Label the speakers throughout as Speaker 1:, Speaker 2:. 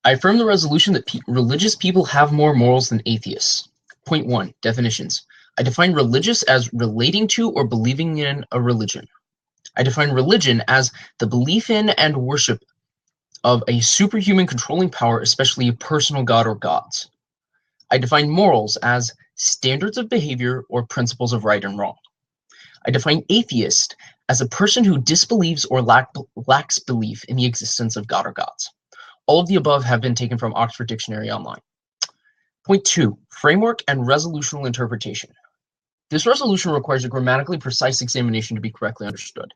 Speaker 1: I affirm the resolution that religious people have more morals than atheists. Point 1. Definitions. I define religious as relating to or believing in a religion. I define religion as the belief in and worship of a superhuman controlling power, especially a personal god or gods. I define morals as standards of behavior or principles of right and wrong. I define atheist as a person who disbelieves or lacks belief in the existence of God or gods. All of the above have been taken from Oxford Dictionary Online. Point 2. Framework and resolutional interpretation. This resolution requires a grammatically precise examination to be correctly understood.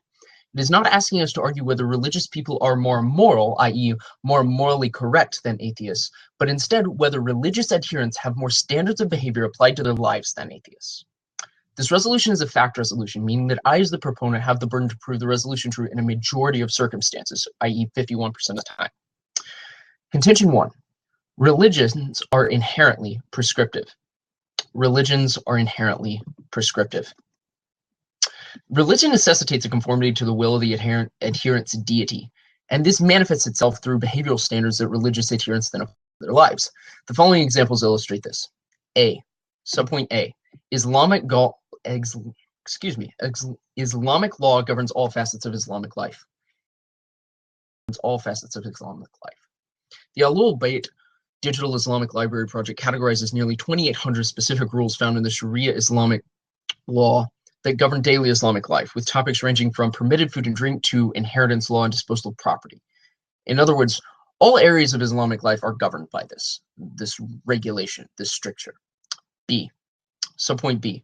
Speaker 1: It is not asking us to argue whether religious people are more moral, i.e. more morally correct than atheists, but instead whether religious adherents have more standards of behavior applied to their lives than atheists. This resolution is a fact resolution, meaning that I, as the proponent, have the burden to prove the resolution true in a majority of circumstances, i.e. 51% of the time. Contention 1. Religions are inherently prescriptive. Religions are inherently prescriptive. Religion necessitates a conformity to the will of the adherent's deity, and this manifests itself through behavioral standards that religious adherents then apply to their lives. The following examples illustrate this. Subpoint A. Islamic law governs all facets of Islamic life. The Al Bayt Digital Islamic Library Project categorizes nearly 2,800 specific rules found in the Sharia Islamic law that govern daily Islamic life, with topics ranging from permitted food and drink to inheritance law and disposal of property. In other words, all areas of Islamic life are governed by this regulation, this stricture. Subpoint B.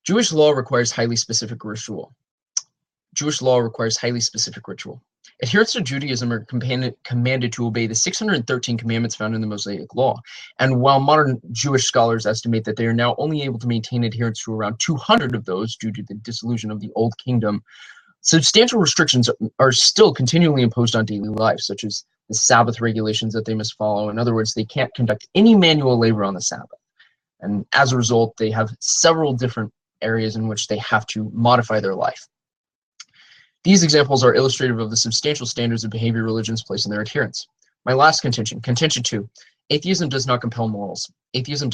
Speaker 1: Jewish law requires highly specific ritual. Adherents to Judaism are commanded to obey the 613 commandments found in the Mosaic Law, and while modern Jewish scholars estimate that they are now only able to maintain adherence to around 200 of those due to the dissolution of the Old Kingdom, substantial restrictions are still continually imposed on daily life, such as the Sabbath regulations that they must follow. In other words, they can't conduct any manual labor on the Sabbath, and as a result, they have several different areas in which they have to modify their life. These examples are illustrative of the substantial standards of behavior religions place on their adherents. My last contention, contention 2, atheism does not compel morals. Atheism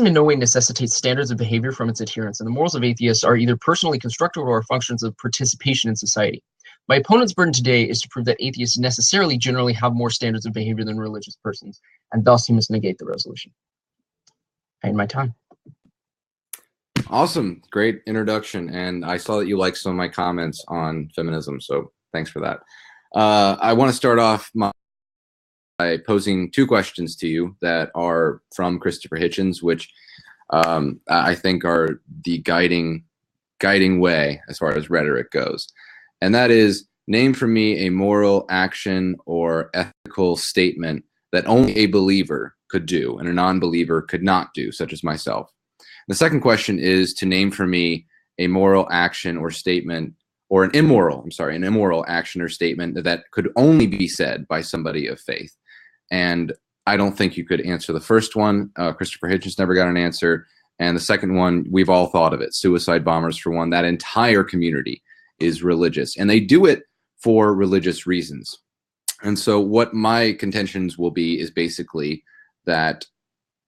Speaker 1: in no way necessitates standards of behavior from its adherents, and the morals of atheists are either personally constructed or are functions of participation in society. My opponent's burden today is to prove that atheists necessarily generally have more standards of behavior than religious persons, and thus he must negate the resolution. I end my time.
Speaker 2: Awesome. Great introduction. And I saw that you liked some of my comments on feminism, so thanks for that. I want to start off by posing 2 questions to you that are from Christopher Hitchens, which I think are the guiding way as far as rhetoric goes. And that is, name for me a moral action or ethical statement that only a believer could do and a non-believer could not do, such as myself. The second question is to name for me a moral action or statement, or an immoral action or statement that could only be said by somebody of faith. And I don't think you could answer the first one. Christopher Hitchens never got an answer. And the second one, we've all thought of it. Suicide bombers, for one. That entire community is religious, and they do it for religious reasons. And so what my contentions will be is basically that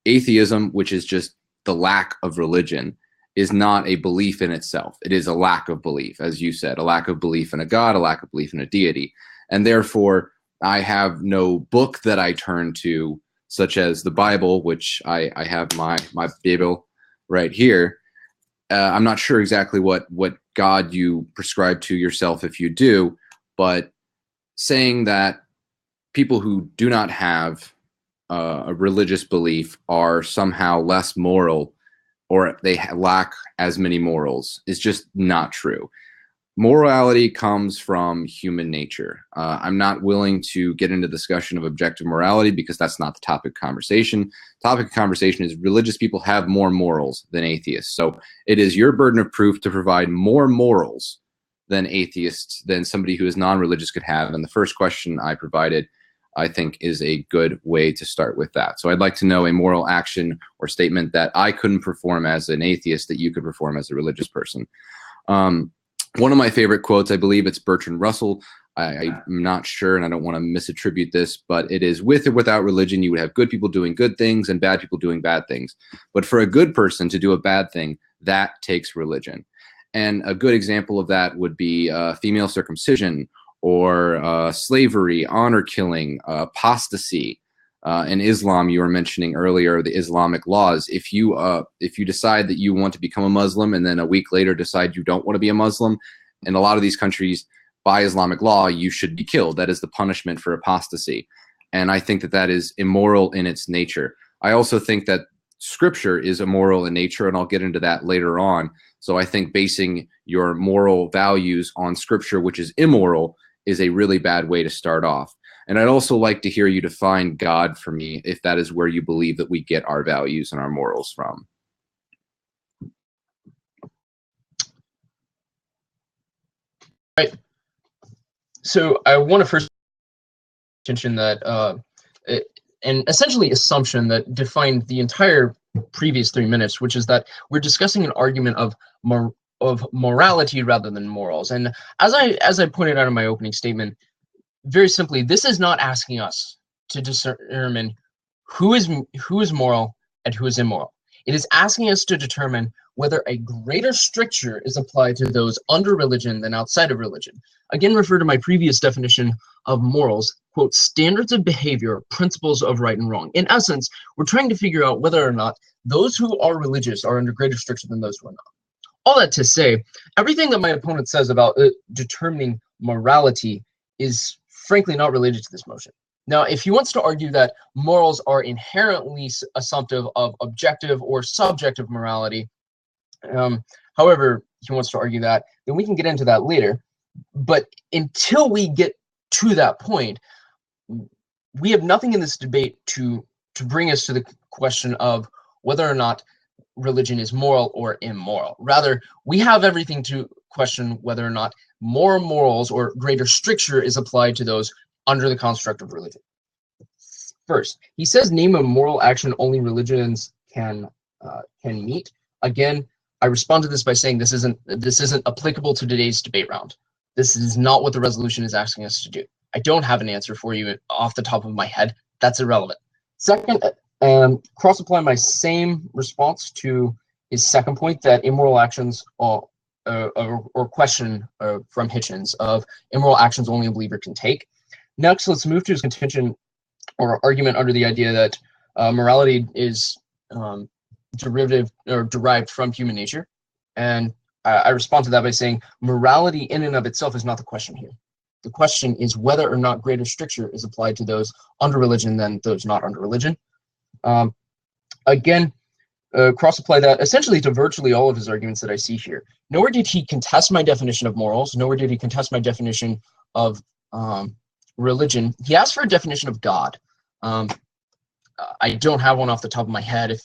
Speaker 2: atheism, which is just the lack of religion, is not a belief in itself. It is a lack of belief, as you said, a lack of belief in a God, a lack of belief in a deity. And therefore, I have no book that I turn to, such as the Bible, which I have my Bible right here. I'm not sure exactly what God you prescribe to yourself if you do, but saying that people who do not have a religious belief are somehow less moral, or they lack as many morals, is just not true. Morality comes from human nature. I'm not willing to get into discussion of objective morality because that's not the topic of conversation. Topic of conversation is religious people have more morals than atheists. So it is your burden of proof to provide more morals than atheists, than somebody who is non-religious could have. And the first question I provided, I think, is a good way to start with that. So I'd like to know a moral action or statement that I couldn't perform as an atheist that you could perform as a religious person. One of my favorite quotes, I believe it's Bertrand Russell, I'm not sure, and I don't want to misattribute this, but it is with or without religion, you would have good people doing good things and bad people doing bad things. But for a good person to do a bad thing, that takes religion. And a good example of that would be female circumcision, or slavery, honor killing, apostasy. In Islam, you were mentioning earlier the Islamic laws. If you decide that you want to become a Muslim and then a week later decide you don't want to be a Muslim, in a lot of these countries, by Islamic law, you should be killed. That is the punishment for apostasy. And I think that that is immoral in its nature. I also think that Scripture is immoral in nature, and I'll get into that later on. So I think basing your moral values on Scripture, which is immoral, is a really bad way to start off. And I'd also like to hear you define God for me, if that is where you believe that we get our values and our morals from.
Speaker 1: Right. So I want to first mention that an essentially assumption that defined the entire previous 3 minutes, which is that we're discussing an argument of morality rather than morals. And as I pointed out in my opening statement, very simply, this is not asking us to determine who is moral and who is immoral. It is asking us to determine whether a greater stricture is applied to those under religion than outside of religion. Again, refer to my previous definition of morals, quote, standards of behavior, principles of right and wrong. In essence, we're trying to figure out whether or not those who are religious are under greater stricture than those who are not. All that to say, everything that my opponent says about determining morality is frankly not related to this motion. Now, if he wants to argue that morals are inherently assumptive of objective or subjective morality, however he wants to argue that, then we can get into that later. But until we get to that point, we have nothing in this debate to bring us to the question of whether or not religion is moral or immoral. Rather, we have everything to question whether or not more morals or greater stricture is applied to those under the construct of religion. First, he says name a moral action only religions can meet. Again, I respond to this by saying this isn't applicable to today's debate round. This is not what the resolution is asking us to do. I don't have an answer for you off the top of my head. That's irrelevant. Second, cross-apply my same response to his second point that immoral actions or question from Hitchens of immoral actions only a believer can take. Next, let's move to his contention or argument under the idea that morality is derivative or derived from human nature. And I respond to that by saying morality in and of itself is not the question here. The question is whether or not greater stricture is applied to those under religion than those not under religion. Again, cross-apply that essentially to virtually all of his arguments that I see here. Nowhere did he contest my definition of morals. Nowhere did he contest my definition of religion. He asked for a definition of God. I don't have one off the top of my head.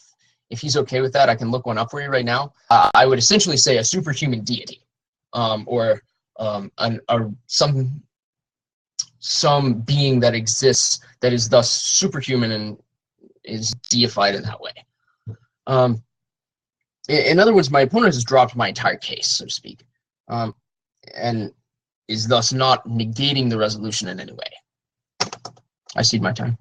Speaker 1: If he's okay with that, I can look one up for you right now. I would essentially say a superhuman deity, or some being that exists that is thus superhuman and is deified in that way. In other words, my opponent has dropped my entire case, so to speak, and is thus not negating the resolution in any way. I cede my time.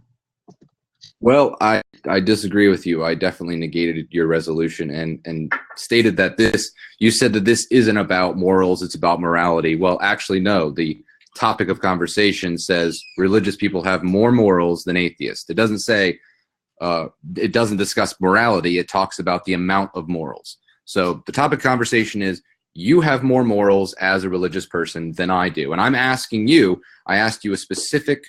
Speaker 2: Well, I disagree with you. I definitely negated your resolution and stated that you said that this isn't about morals, it's about morality. Well, actually, no. The topic of conversation says religious people have more morals than atheists. It doesn't say, it doesn't discuss morality. It talks about the amount of morals. So the topic of conversation is you have more morals as a religious person than I do. And I asked you a specific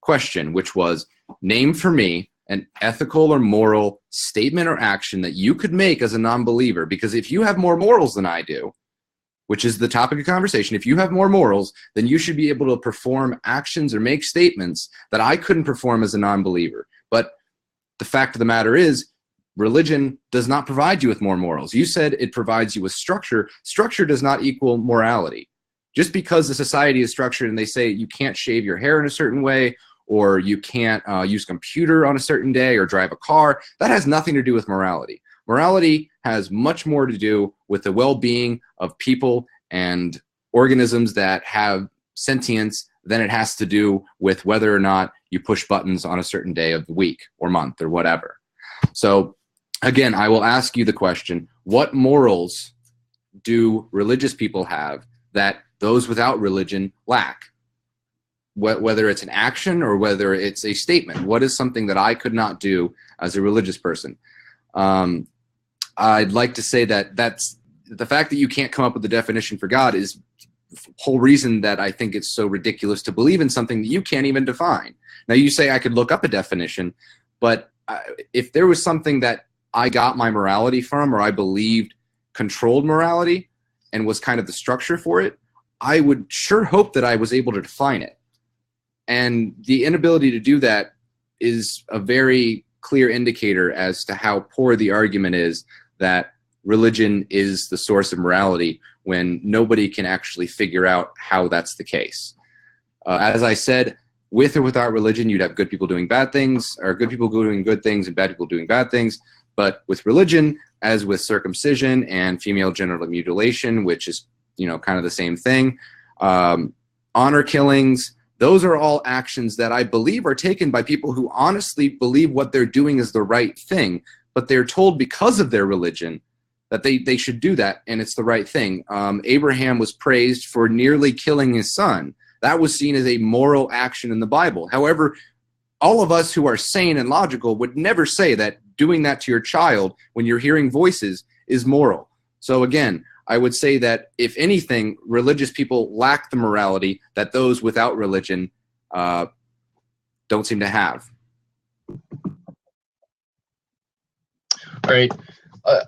Speaker 2: question, which was name for me an ethical or moral statement or action that you could make as a non-believer. Because if you have more morals than I do, which is the topic of conversation, if you have more morals, then you should be able to perform actions or make statements that I couldn't perform as a non-believer. But the fact of the matter is, religion does not provide you with more morals. You said it provides you with structure. Structure does not equal morality. Just because the society is structured and they say you can't shave your hair in a certain way, or you can't use a computer on a certain day or drive a car, that has nothing to do with morality. Morality has much more to do with the well-being of people and organisms that have sentience than it has to do with whether or not you push buttons on a certain day of the week or month or whatever. So again, I will ask you the question, what morals do religious people have that those without religion lack? Whether it's an action or whether it's a statement, what is something that I could not do as a religious person? I'd like to say that that's the fact that you can't come up with a definition for God is the whole reason that I think it's so ridiculous to believe in something that you can't even define. Now, you say I could look up a definition, but if there was something that I got my morality from, or I believed controlled morality and was kind of the structure for it, I would sure hope that I was able to define it. And the inability to do that is a very clear indicator as to how poor the argument is that religion is the source of morality when nobody can actually figure out how that's the case. As I said, with or without religion, you'd have good people doing bad things, or good people doing good things and bad people doing bad things. But with religion, as with circumcision and female genital mutilation, which is, kind of the same thing, honor killings, those are all actions that I believe are taken by people who honestly believe what they're doing is the right thing, but they're told because of their religion that they should do that, and it's the right thing. Abraham was praised for nearly killing his son. That was seen as a moral action in the Bible. However, all of us who are sane and logical would never say that doing that to your child when you're hearing voices is moral. So again, I would say that if anything, religious people lack the morality that those without religion don't seem to have.
Speaker 1: All right.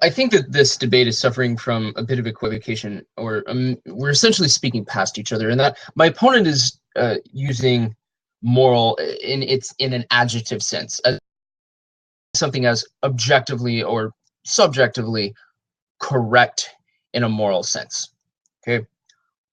Speaker 1: I think that this debate is suffering from a bit of equivocation, or we're essentially speaking past each other, and that my opponent is using moral in an adjective sense, as something as objectively or subjectively correct in a moral sense. Okay,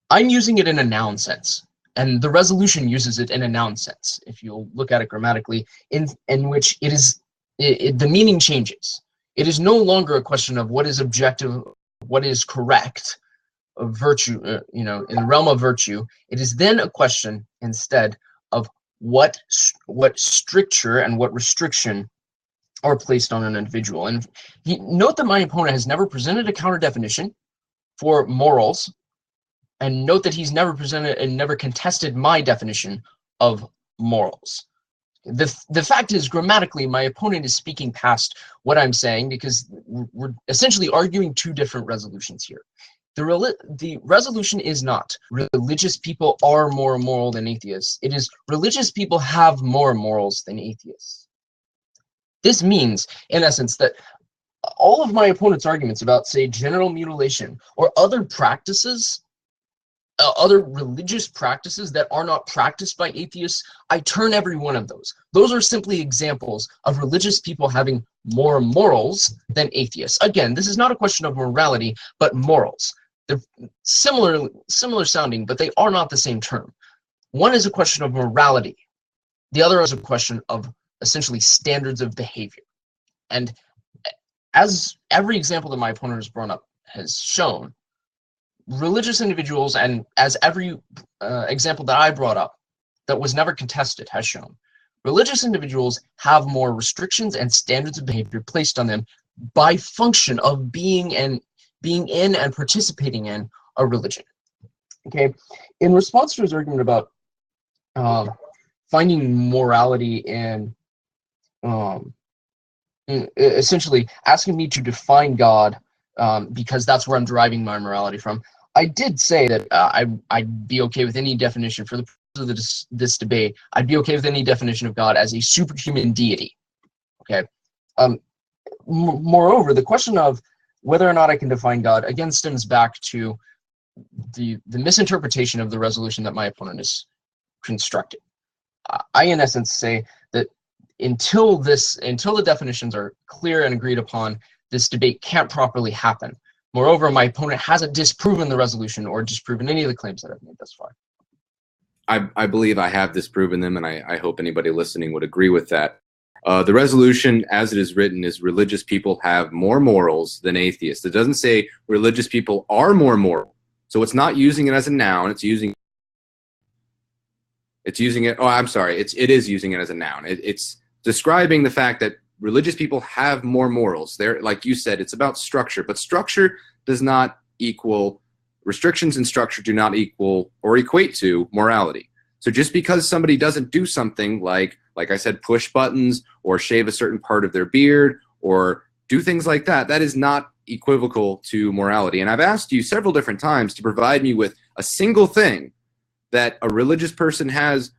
Speaker 1: I'm using it in a noun sense, and the resolution uses it in a noun sense. If you'll look at it grammatically, in which it is the meaning changes. It is no longer a question of what is objective, what is correct, of virtue, in the realm of virtue. It is then a question instead of what stricture and what restriction are placed on an individual. And note that my opponent has never presented a counter definition for morals, and note that he's never presented and never contested my definition of morals. The fact is, grammatically, my opponent is speaking past what I'm saying, because we're essentially arguing two different resolutions here. The resolution is not religious people are more moral than atheists. It is religious people have more morals than atheists. This means, in essence, that all of my opponent's arguments about, say, genital mutilation or other practices, other religious practices that are not practiced by atheists, I turn every one of those. Those are simply examples of religious people having more morals than atheists. Again, this is not a question of morality, but morals. They're similar sounding, but they are not the same term. One is a question of morality. The other is a question of essentially standards of behavior. And as every example that my opponent has brought up has shown, religious individuals, and as every example that I brought up that was never contested has shown, religious individuals have more restrictions and standards of behavior placed on them by function of being in and participating in a religion. Okay, in response to his argument about finding morality in essentially asking me to define God, because that's where I'm deriving my morality from, I did say that I'd be okay with any definition for the purpose of this debate. I'd be okay with any definition of God as a superhuman deity. Okay. Moreover, the question of whether or not I can define God again stems back to the misinterpretation of the resolution that my opponent has constructed. I, in essence, say that until the definitions are clear and agreed upon, this debate can't properly happen. Moreover, my opponent hasn't disproven the resolution or disproven any of the claims that I've made thus far.
Speaker 2: I believe I have disproven them, and I hope anybody listening would agree with that. The resolution, as it is written, is religious people have more morals than atheists. It doesn't say religious people are more moral. So it's not using it as a noun. It's using It's using it. Oh, I'm sorry. It is using it as a noun. It's describing the fact that religious people have more morals. They're, like you said, it's about structure, but structure does not equal, restrictions and structure do not equal or equate to morality. So just because somebody doesn't do something like I said, push buttons or shave a certain part of their beard or do things like that, that is not equivocal to morality. And I've asked you several different times to provide me with a single thing that a religious person has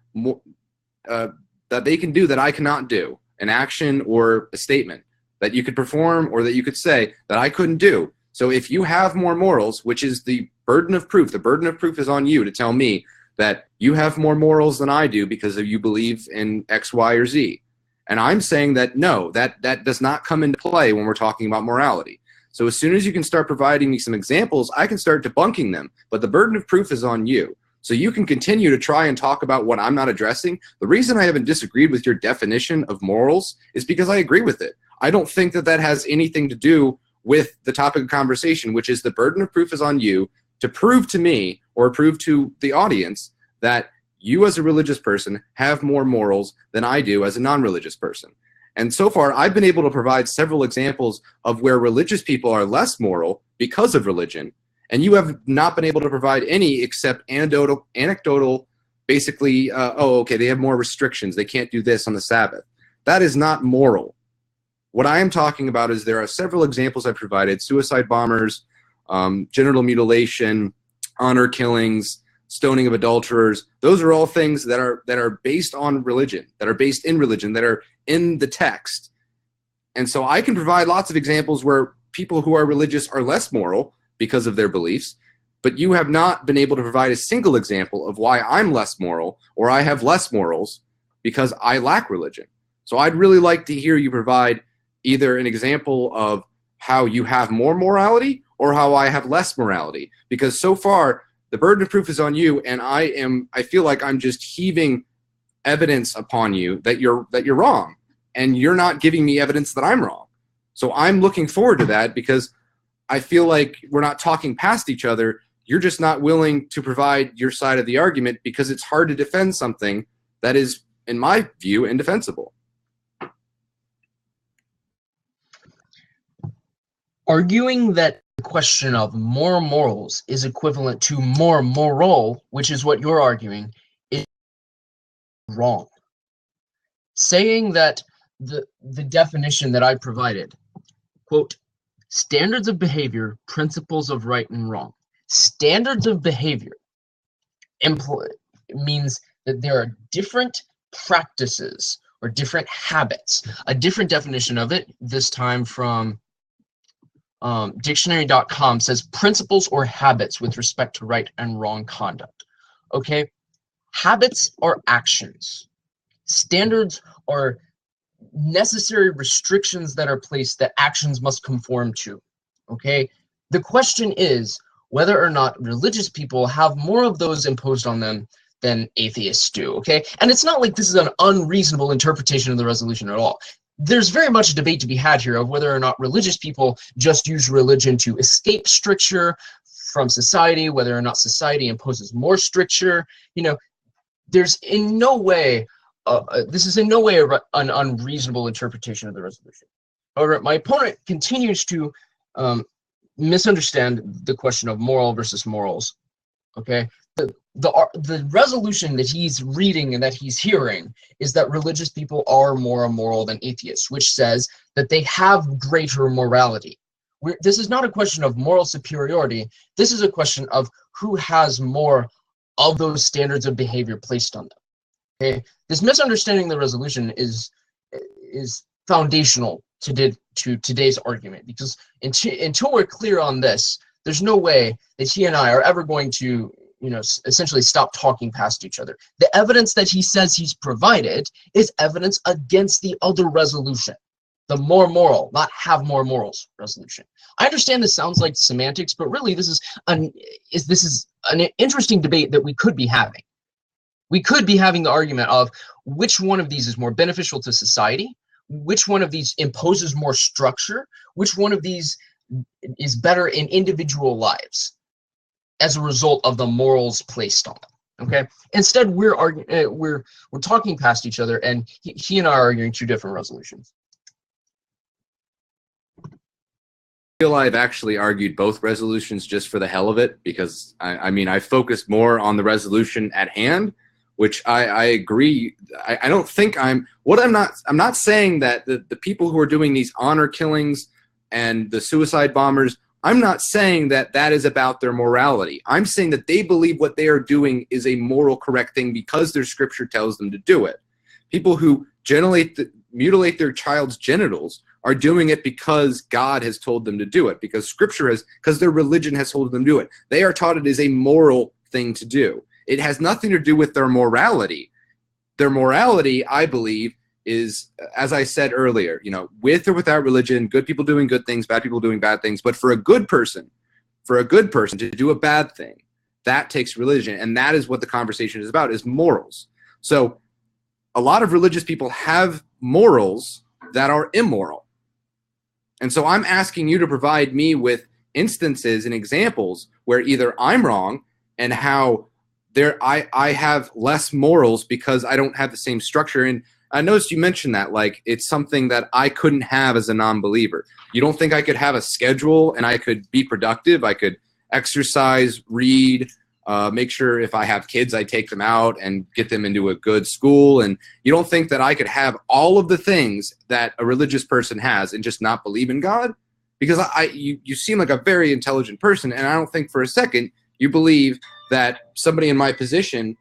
Speaker 2: that they can do that I cannot do, an action or a statement that you could perform or that you could say that I couldn't do. So if you have more morals, which is the burden of proof is on you to tell me that you have more morals than I do because of you believe in X, Y, or Z. And I'm saying that no, that does not come into play when we're talking about morality. So as soon as you can start providing me some examples, I can start debunking them. But the burden of proof is on you. So you can continue to try and talk about what I'm not addressing. The reason I haven't disagreed with your definition of morals is because I agree with it. I don't think that that has anything to do with the topic of conversation, which is the burden of proof is on you to prove to me or prove to the audience that you as a religious person have more morals than I do as a non-religious person. And so far, I've been able to provide several examples of where religious people are less moral because of religion, and you have not been able to provide any except anecdotal, basically, oh, okay, they have more restrictions. They can't do this on the Sabbath. That is not moral. What I am talking about is there are several examples I've provided: suicide bombers, genital mutilation, honor killings, stoning of adulterers. Those are all things that are based on religion, that are based in religion, that are in the text. And so I can provide lots of examples where people who are religious are less moral because of their beliefs, but you have not been able to provide a single example of why I'm less moral or I have less morals because I lack religion. So I'd really like to hear you provide either an example of how you have more morality or how I have less morality, because so far the burden of proof is on you, and I feel like I'm just heaving evidence upon you that you're wrong, and you're not giving me evidence that I'm wrong. So I'm looking forward to that because I feel like we're not talking past each other. You're just not willing to provide your side of the argument because it's hard to defend something that is, in my view, indefensible.
Speaker 1: Arguing that the question of more morals is equivalent to more moral, which is what you're arguing, is wrong. Saying that the definition that I provided, quote, standards of behavior, principles of right and wrong. Standards of behavior means that there are different practices or different habits. A different definition of it, this time from dictionary.com, says principles or habits with respect to right and wrong conduct. Okay, habits are actions. Standards are necessary restrictions that are placed that actions must conform to. Okay, the question is whether or not religious people have more of those imposed on them than atheists do. Okay, and it's not like this is an unreasonable interpretation of the resolution at all. There's very much a debate to be had here of whether or not religious people just use religion to escape stricture from society, whether or not society imposes more stricture. You know, there's in no way this is in no way an unreasonable interpretation of the resolution. However, my opponent continues to misunderstand the question of moral versus morals. Okay, the resolution that he's reading and that he's hearing is that religious people are more immoral than atheists, which says that they have greater morality. This is not a question of moral superiority. This is a question of who has more of those standards of behavior placed on them. Okay, this misunderstanding of the resolution is foundational to today's argument, because until we're clear on this, there's no way that he and I are ever going to, essentially stop talking past each other. The evidence that he says he's provided is evidence against the other resolution, the more moral, not have more morals resolution. I understand this sounds like semantics, but really this is an interesting debate that we could be having. We could be having the argument of which one of these is more beneficial to society, which one of these imposes more structure, which one of these is better in individual lives as a result of the morals placed on them. Okay. Instead, we're talking past each other, and he and I are arguing two different resolutions.
Speaker 2: I feel I've actually argued both resolutions just for the hell of it, because I mean, I focused more on the resolution at hand, which I agree. I don't think I'm not saying that the people who are doing these honor killings and the suicide bombers, I'm not saying that that is about their morality. I'm saying that they believe what they are doing is a moral correct thing because their scripture tells them to do it. People who mutilate their child's genitals are doing it because God has told them to do it, because because their religion has told them to do it. They are taught it is a moral thing to do. It has nothing to do with their morality. Their morality, I believe, is, as I said earlier, with or without religion, good people doing good things, bad people doing bad things. But for a good person to do a bad thing, that takes religion. And that is what the conversation is about, is morals. So a lot of religious people have morals that are immoral. And so I'm asking you to provide me with instances and examples where either I'm wrong and how I have less morals because I don't have the same structure. And I noticed you mentioned that, like, it's something that I couldn't have as a non-believer. You don't think I could have a schedule and I could be productive? I could exercise, read, make sure if I have kids, I take them out and get them into a good school. And you don't think that I could have all of the things that a religious person has and just not believe in God? Because you seem like a very intelligent person, and I don't think for a second you believe that somebody in my position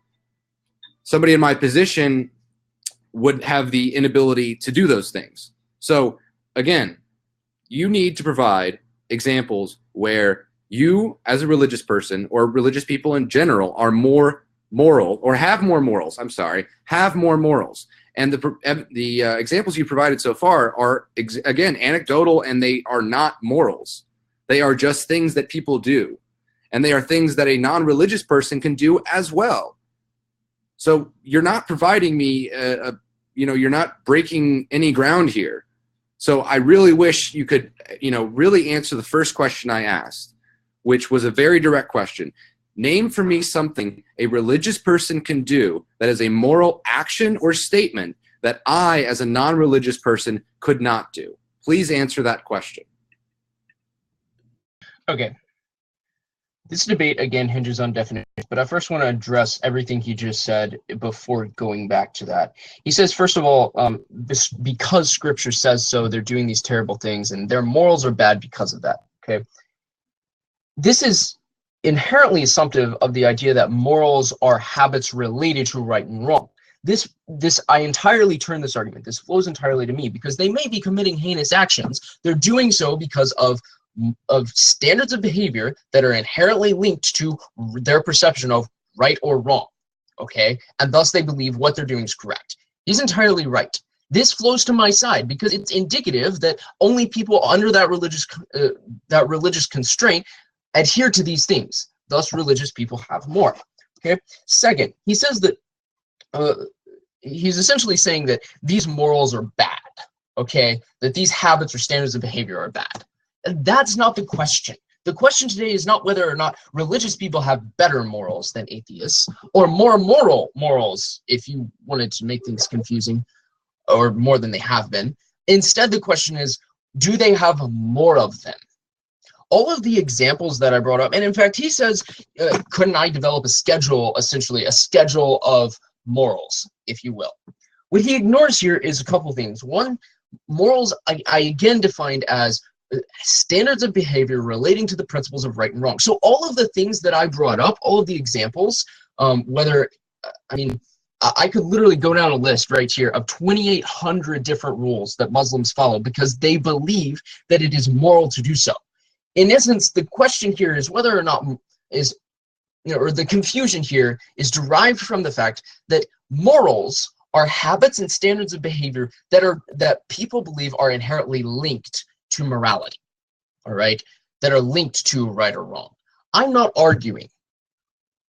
Speaker 2: would have the inability to do those things. So again, you need to provide examples where you, as a religious person, or religious people in general, are more moral, or have more morals. Have more morals. And the examples you provided so far are, again, anecdotal, and they are not morals. They are just things that people do. And they are things that a non-religious person can do as well. So you're not providing me, you're not breaking any ground here. So I really wish you could, really answer the first question I asked, which was a very direct question. Name for me something a religious person can do that is a moral action or statement that I, as a non-religious person, could not do. Please answer that question.
Speaker 1: Okay. This debate, again, hinges on definitions, but I first want to address everything he just said before going back to that. He says, first of all, because Scripture says so, they're doing these terrible things, and their morals are bad because of that. Okay. This is inherently assumptive of the idea that morals are habits related to right and wrong. I entirely turn this argument. This flows entirely to me, because they may be committing heinous actions. They're doing so because of standards of behavior that are inherently linked to their perception of right or wrong, okay? And thus they believe what they're doing is correct. He's entirely right. This flows to my side because it's indicative that only people under that religious constraint adhere to these things. Thus, religious people have more, okay? Second, he says that he's essentially saying that these morals are bad, okay? That these habits or standards of behavior are bad. That's not the question. The question today is not whether or not religious people have better morals than atheists, or more moral morals, if you wanted to make things confusing, or more than they have been. Instead, the question is, do they have more of them? All of the examples that I brought up, and in fact, he says, couldn't I develop a schedule, essentially, a schedule of morals, if you will? What he ignores here is a couple things. One, morals, I again defined as standards of behavior relating to the principles of right and wrong. So all of the things that I brought up, all of the examples, I could literally go down a list right here of 2,800 different rules that Muslims follow because they believe that it is moral to do so. In essence, the question here is whether or not or the confusion here is derived from the fact that morals are habits and standards of behavior that people believe are inherently linked to morality, all right, that are linked to right or wrong. I'm not arguing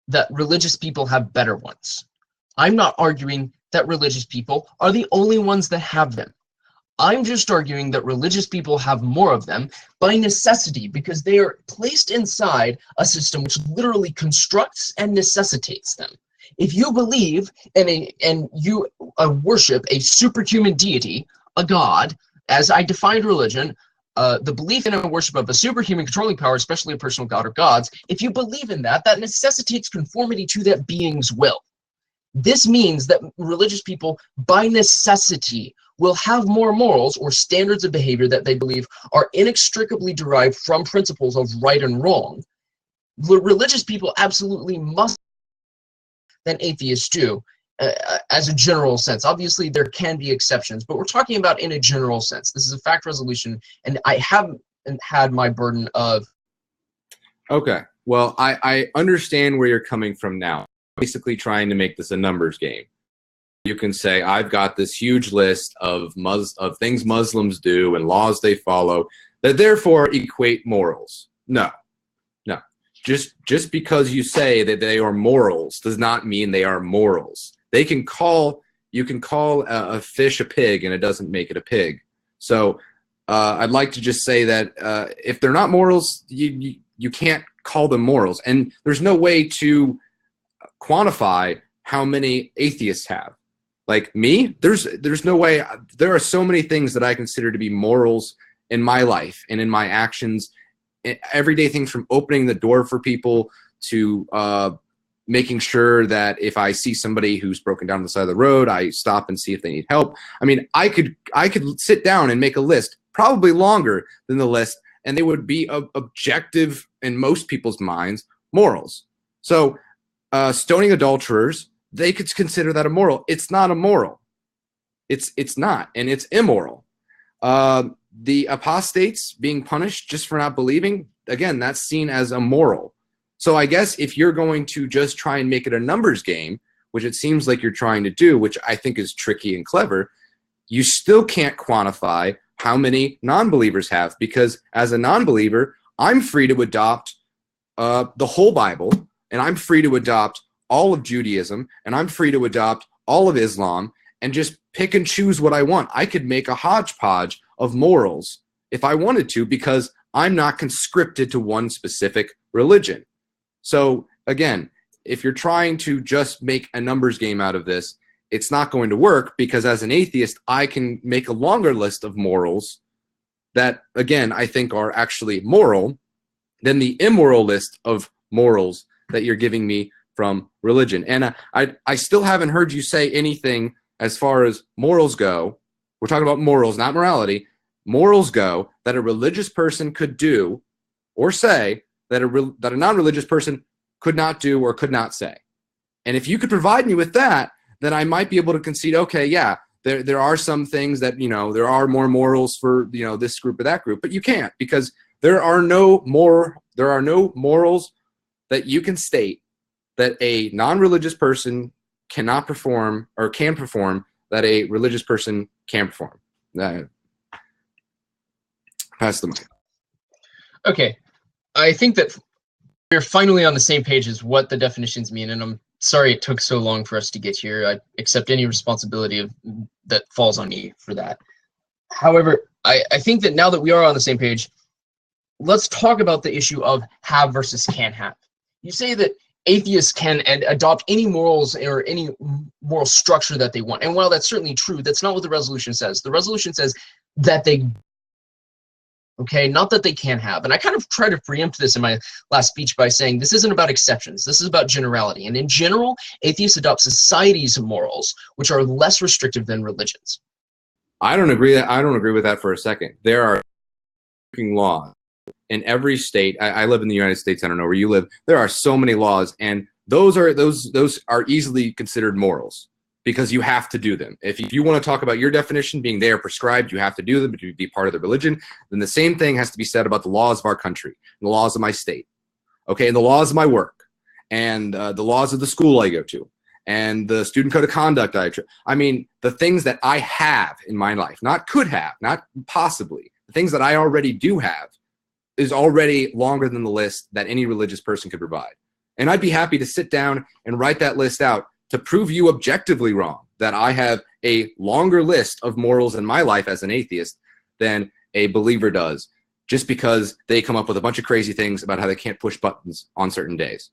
Speaker 1: that religious people have better ones. I'm not arguing that religious people are the only ones that have them. I'm just arguing that religious people have more of them by necessity, because they are placed inside a system which literally constructs and necessitates them. If you believe and you worship a superhuman deity, a god, as I defined religion, the belief in and worship of a superhuman controlling power, especially a personal god or gods, if you believe in that, that necessitates conformity to that being's will. This means that religious people, by necessity, will have more morals or standards of behavior that they believe are inextricably derived from principles of right and wrong. Religious people absolutely must than atheists do, as a general sense. Obviously, there can be exceptions, but we're talking about in a general sense. This is a fact resolution, and I haven't had my burden of.
Speaker 2: Okay. Well, I understand where you're coming from now. Basically trying to make this a numbers game. You can say, I've got this huge list of things Muslims do and laws they follow that therefore equate morals. No. Just because you say that they are morals does not mean they are morals. You can call a fish a pig and it doesn't make it a pig. So I'd like to just say that if they're not morals, you can't call them morals. And there's no way to quantify how many atheists have. Like me, there's no way. There are so many things that I consider to be morals in my life and in my actions. Everyday things from opening the door for people to making sure that if I see somebody who's broken down on the side of the road, I stop and see if they need help. I mean, I could sit down and make a list, probably longer than the list, and they would be objective in most people's minds morals. So stoning adulterers, they could consider that immoral. It's not immoral. It's not, and it's immoral. The apostates being punished just for not believing, again, that's seen as immoral. So I guess if you're going to just try and make it a numbers game, which it seems like you're trying to do, which I think is tricky and clever, you still can't quantify how many non-believers have, because as a non-believer, I'm free to adopt the whole Bible, and I'm free to adopt all of Judaism, and I'm free to adopt all of Islam, and just pick and choose what I want. I could make a hodgepodge of morals if I wanted to, because I'm not conscripted to one specific religion. So again, if you're trying to just make a numbers game out of this, it's not going to work, because as an atheist, I can make a longer list of morals that, again, I think are actually moral than the immoral list of morals that you're giving me from religion. And I still haven't heard you say anything as far as morals go. We're talking about morals, not morality. Morals go that a religious person could do or say that a non-religious person could not do or could not say. And if you could provide me with that, then I might be able to concede, okay, yeah, there are some things that, there are more morals for, this group or that group, but you can't, because there are no morals that you can state that a non-religious person cannot perform or can perform that a religious person can perform. Pass the mic.
Speaker 1: Okay, I think that we're finally on the same page as what the definitions mean, and I'm sorry it took so long for us to get here. I accept any responsibility that falls on me for that. However, I think that now that we are on the same page, let's talk about the issue of have versus can have. You say that atheists can adopt any morals or any moral structure that they want. And while that's certainly true, that's not what the resolution says. The resolution says that they, okay, not that they can have. And I kind of try to preempt this in my last speech by saying this isn't about exceptions. This is about generality. And in general, atheists adopt society's morals, which are less restrictive than religions.
Speaker 2: I don't agree with that for a second. There are laws in every state. I live in the United States. I don't know where you live. There are so many laws, and those are easily considered morals because you have to do them. If you want to talk about your definition being they are prescribed, you have to do them to be part of the religion, then the same thing has to be said about the laws of our country, and the laws of my state, okay, and the laws of my work, and the laws of the school I go to, and the student code of conduct I mean, the things that I have in my life, not could have, not possibly, the things that I already do have is already longer than the list that any religious person could provide. And I'd be happy to sit down and write that list out to prove you objectively wrong, that I have a longer list of morals in my life as an atheist than a believer does, just because they come up with a bunch of crazy things about how they can't push buttons on certain days.